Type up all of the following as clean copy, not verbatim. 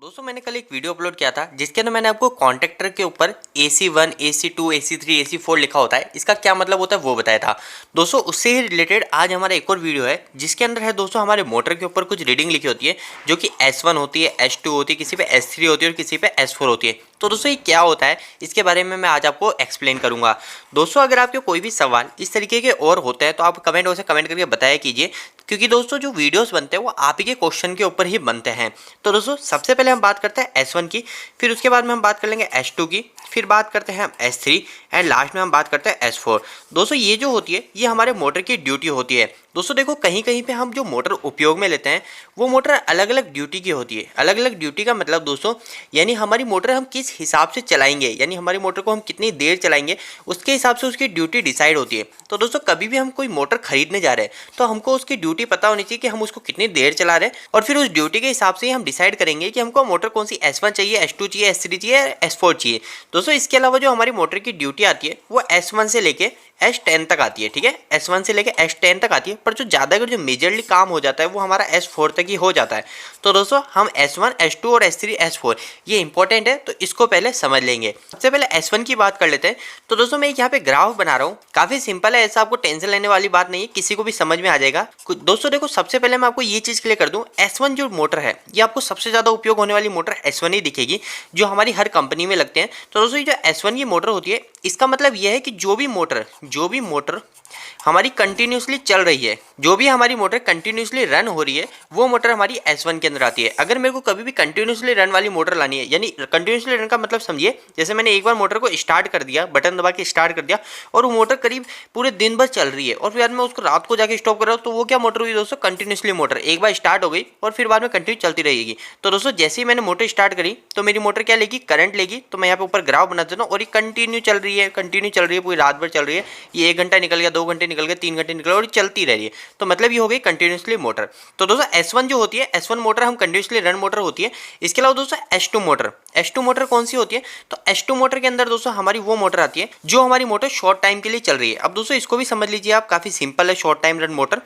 दोस्तों मैंने कल एक वीडियो अपलोड किया था जिसके अंदर मैंने आपको कॉन्ट्रैक्टर के ऊपर AC1, AC2, AC3, AC4 लिखा होता है, इसका क्या मतलब होता है वो बताया था। दोस्तों उससे ही रिलेटेड आज हमारा एक और वीडियो है जिसके अंदर है दोस्तों हमारे मोटर के ऊपर कुछ रीडिंग लिखी होती है जो कि S1 होती है, S2 होती है, किसी पे S3 होती है और किसी पे S4 होती है। तो दोस्तों ये क्या होता है इसके बारे में मैं आज आपको एक्सप्लेन करूंगा। दोस्तों अगर आपके कोई भी सवाल इस तरीके के और होते हैं तो आप कमेंट बॉक्स में कमेंट करके बताया कीजिए, क्योंकि दोस्तों जो वीडियोस बनते हैं वो आप ही के क्वेश्चन के ऊपर ही बनते हैं। तो दोस्तों सबसे पहले हम बात करते हैं S1 की, फिर उसके बाद में हम बात कर लेंगे S2 की, फिर बात करते हैं हम S3 एंड लास्ट में हम बात करते हैं S4। दोस्तों ये जो होती है ये हमारे मोटर की ड्यूटी होती है। दोस्तों देखो कहीं कहीं पे हम जो मोटर उपयोग में लेते हैं वो मोटर अलग अलग ड्यूटी की होती है। अलग अलग ड्यूटी का मतलब दोस्तों यानी हमारी मोटर हम किस हिसाब से चलाएंगे, यानी हमारी मोटर को हम कितनी देर चलाएंगे उसके हिसाब से उसकी ड्यूटी डिसाइड होती है। तो दोस्तों कभी भी हम कोई मोटर खरीदने जा रहे हैं तो हमको उसकी ड्यूटी पता होनी चाहिए कि हम उसको कितनी देर चला रहे हैं, और फिर उस ड्यूटी के हिसाब से ही हम डिसाइड करेंगे कि हमको मोटर कौन सी S1 चाहिए, S2 चाहिए, S3 चाहिए, S4 चाहिए। दोस्तों इसके अलावा जो हमारी मोटर की ड्यूटी आती है वो S1 से लेके S10 तक आती है, ठीक है, S1 से लेके S10 तक आती है, पर जो ज़्यादा अगर जो मेजरली काम हो जाता है वो हमारा S4 तक ही हो जाता है। तो दोस्तों हम S1, S2 और S3, S4 ये इंपॉर्टेंट है तो इसको पहले समझ लेंगे। सबसे पहले S1 की बात कर लेते हैं। तो दोस्तों मैं यहाँ पे ग्राफ बना रहा हूँ, काफ़ी सिंपल है, ऐसा आपको टेंशन लेने वाली बात नहीं है, किसी को भी समझ में आ जाएगा। दोस्तों देखो सबसे पहले मैं आपको ये चीज़ क्लियर कर दूँ, S1 जो मोटर है ये आपको सबसे ज़्यादा उपयोग होने वाली मोटर S1 ही दिखेगी जो हमारी हर कंपनी में लगते हैं। तो दोस्तों ये जो S1 की मोटर होती है इसका मतलब यह है कि जो भी मोटर हमारी कंटिन्यूसली चल रही है, जो भी हमारी मोटर कंटिन्यूसली रन हो रही है वो मोटर हमारी S1 के अंदर आती है। अगर मेरे को कभी भी कंटिन्यूसली रन वाली मोटर लानी है, यानी कंटिन्यूसली रन का मतलब समझिए जैसे मैंने एक बार मोटर को स्टार्ट कर दिया, बटन दबा के स्टार्ट कर दिया और वो मोटर करीब पूरे दिन भर चल रही है और फिर मैं उसको रात को जाके स्टॉप कर रहा हूँ, तो वो क्या मोटर हुई दोस्तों, कंटिन्यूसली मोटर एक बार स्टार्ट हो गई और फिर बाद में कंटिन्यू चलती रहेगी। तो दोस्तों जैसे ही मैंने मोटर स्टार्ट करी तो मेरी मोटर क्या लेगी, करंट लेगी। तो मैं यहाँ पे ऊपर ग्राफ बना देता हूँ और ये कंटिन्यू चल रही है, पूरी रात भर चल रही है। ये 1 घंटा निकल गया, 2 घंटे निकल गए, 3 घंटे निकल गए और चलती रह रही है। तो मतलब ये हो गई कंटिन्यूसली मोटर। तो दोस्तों S1 जो होती है, S1 मोटर हम कंटिन्यूसली रन मोटर होती है। इसके अलावा दोस्तों S2 मोटर कौन सी होती है, तो S2 मोटर के अंदर दोस्तों हमारी वो मोटर आती है जो हमारी मोटर शॉर्ट टाइम के लिए चल रही है। अब दोस्तों इसको भी समझ लीजिए आप, काफी सिंपल है शॉर्ट टाइम रन मोटर।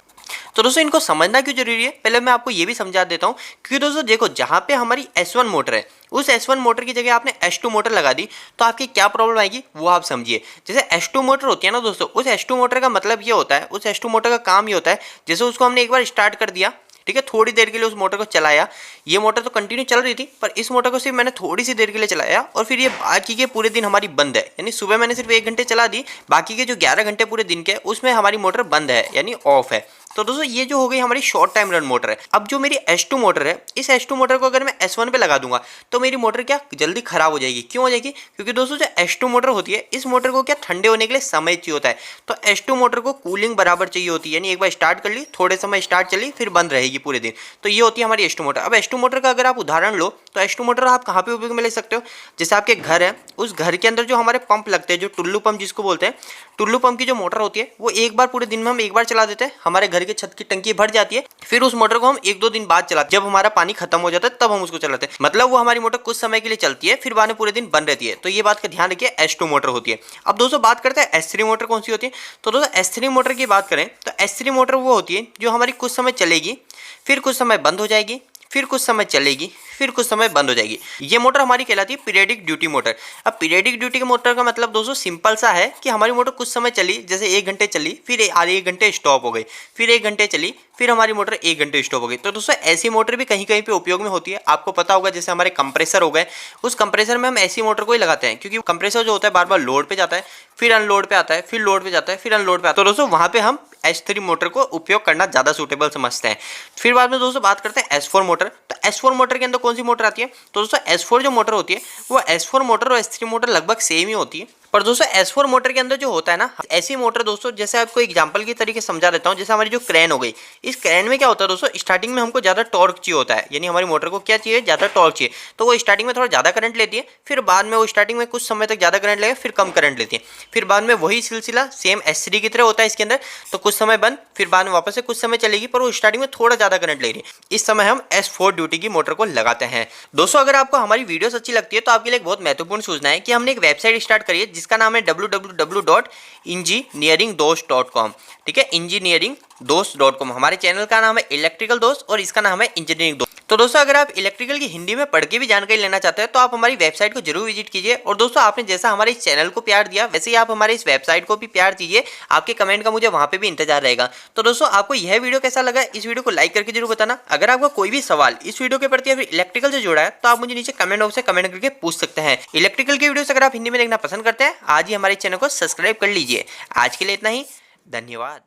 तो दोस्तों इनको समझना क्यों जरूरी है, पहले मैं आपको ये भी समझा देता हूँ। क्योंकि दोस्तों देखो जहाँ पे हमारी S1 मोटर है उस S1 मोटर की जगह आपने S2 मोटर लगा दी तो आपकी क्या प्रॉब्लम आएगी वो आप समझिए। जैसे S2 मोटर होती है ना दोस्तों, उस S2 मोटर का मतलब ये होता है, उस S2 मोटर का काम ये होता है जैसे उसको हमने एक बार स्टार्ट कर दिया, ठीक है, थोड़ी देर के लिए उस मोटर को चलाया, ये मोटर तो कंटिन्यू चल रही थी पर इस मोटर को सिर्फ मैंने थोड़ी सी देर के लिए चलाया और फिर ये बाकी के पूरे दिन हमारी बंद है। यानी सुबह मैंने सिर्फ 1 घंटे चला दी, बाकी के जो 11 घंटे पूरे दिन के उसमें हमारी मोटर बंद है यानी ऑफ है। तो दोस्तों ये जो हो गई हमारी शॉर्ट टाइम रन मोटर है। अब जो मेरी S2 मोटर है, इस S2 मोटर को अगर मैं S1 पे लगा दूंगा तो मेरी मोटर क्या जल्दी खराब हो जाएगी। क्यों हो जाएगी, क्योंकि दोस्तों जो S2 मोटर होती है इस मोटर को क्या ठंडे होने के लिए समय चाहिए होता है। तो S2 मोटर को कूलिंग बराबर चाहिए होती है, यानी एक बार स्टार्ट कर ली, थोड़े समय स्टार्ट चली, फिर बंद रहेगी पूरे दिन। तो ये होती है हमारी S2 मोटर। अब S2 मोटर का अगर आप उदाहरण लो तो S2 मोटर आप कहाँ पे उपयोग में ले सकते हो, जैसे आपके घर है, उस घर के अंदर जो हमारे पंप लगते हैं, जो टुल्लू पंप जिसको बोलते हैं, टुल्लू पंप की जो मोटर होती है वो एक बार पूरे दिन में हम एक बार चला देते हैं, हमारे घर के छत की टंकी भर जाती है, फिर उस मोटर को हम 1-2 दिन बाद चलाते हैं, जब हमारा पानी खत्म हो जाता है तब हम उसको चलाते हैं। मतलब वो हमारी मोटर कुछ समय के लिए चलती है फिर बाद में पूरे दिन बंद रहती है। तो ये बात का ध्यान रखिए, S2 मोटर होती है। अब दोस्तों बात करते हैं S3 मोटर कौन सी होती है। तो दोस्तों S3 मोटर की बात करें तो S3 मोटर वो होती है जो हमारी कुछ समय चलेगी, फिर कुछ समय बंद हो जाएगी, फिर कुछ समय चलेगी, फिर कुछ समय बंद हो जाएगी। ये मोटर हमारी कहलाती है पीरियडिक ड्यूटी मोटर। अब पीरियडिक ड्यूटी के मोटर का मतलब दोस्तों सिंपल सा है कि हमारी मोटर कुछ समय चली, जैसे 1 घंटे चली, फिर आधे 1 घंटे स्टॉप हो गई, फिर 1 घंटे चली, फिर हमारी मोटर 1 घंटे स्टॉप हो गई। तो दोस्तों ऐसी मोटर भी कहीं कहीं पे उपयोग में होती है। आपको पता होगा जैसे हमारे कंप्रेसर हो गए, उस कंप्रेसर में हम ऐसी मोटर को ही लगाते हैं क्योंकि कंप्रेसर जो होता है बार बार लोड पे जाता है, फिर अनलोड पे आता है, फिर लोड पे जाता है, फिर अनलोड पे आता है। तो दोस्तों वहां पे हम S3 मोटर को उपयोग करना ज्यादा सूटेबल समझते हैं। फिर बाद में दोस्तों बात करते हैं S4 मोटर। तो S4 मोटर के अंदर कौन सी मोटर आती है, तो दोस्तों S4 जो मोटर होती है वो S4 मोटर और S3 मोटर लगभग सेम ही होती है। पर दोस्तों S4 मोटर के अंदर जो होता है ना, ऐसी मोटर दोस्तों जैसे आपको एग्जांपल के तरीके समझा देता हूँ। जैसे हमारी जो क्रेन हो गई, इस क्रेन में क्या होता है दोस्तों, स्टार्टिंग में हमको ज्यादा टॉर्क चाहिए होता है, यानी हमारी मोटर को क्या चाहिए, ज्यादा टॉर्क चाहिए। तो वो स्टार्टिंग में थोड़ा ज्यादा करंट लेती है, फिर बाद में वो स्टार्टिंग में कुछ समय तक ज्यादा करंट लेगा, फिर कम करंट लेती है, फिर बाद में वही सिलसिला सेम S3 की तरह होता है इसके अंदर। तो कुछ समय बंद, फिर बाद में वापस से कुछ समय चलेगी, पर वो स्टार्टिंग में थोड़ा ज्यादा करंट ले रही है। इस समय हम S4 ड्यूटी की मोटर को लगाते हैं। दोस्तों अगर आपको हमारी वीडियोस अच्छी लगती है तो आपके लिए एक बहुत महत्वपूर्ण सूचना है कि हमने एक वेबसाइट स्टार्ट करी है जिसका नाम है www.engineeringdost.com। ठीक है, engineeringdost.com। हमारे चैनल का नाम है इलेक्ट्रिकल दोस्त और इसका नाम है इंजीनियरिंग दोस्त। तो दोस्तों अगर आप इलेक्ट्रिकल की हिंदी में पढ़ के भी जानकारी लेना चाहते हैं तो आप हमारी वेबसाइट को जरूर विजिट कीजिए। और दोस्तों आपने जैसा हमारे इस चैनल को प्यार दिया वैसे ही आप हमारे इस वेबसाइट को भी प्यार दीजिए। आपके कमेंट का मुझे वहां पे भी इंतजार रहेगा। तो दोस्तों आपको यह वीडियो कैसा लगा, इस वीडियो को लाइक करके जरूर बताना। अगर आपका कोई भी सवाल इस वीडियो के प्रति या फिर इलेक्ट्रिकल से जुड़ा है तो आप मुझे नीचे कमेंट बॉक्स से कमेंट करके पूछ सकते हैं। इलेक्ट्रिकल की वीडियोस अगर आप हिंदी में देखना पसंद करते हैं आज ही हमारे चैनल को सब्सक्राइब कर लीजिए। आज के लिए इतना ही, धन्यवाद।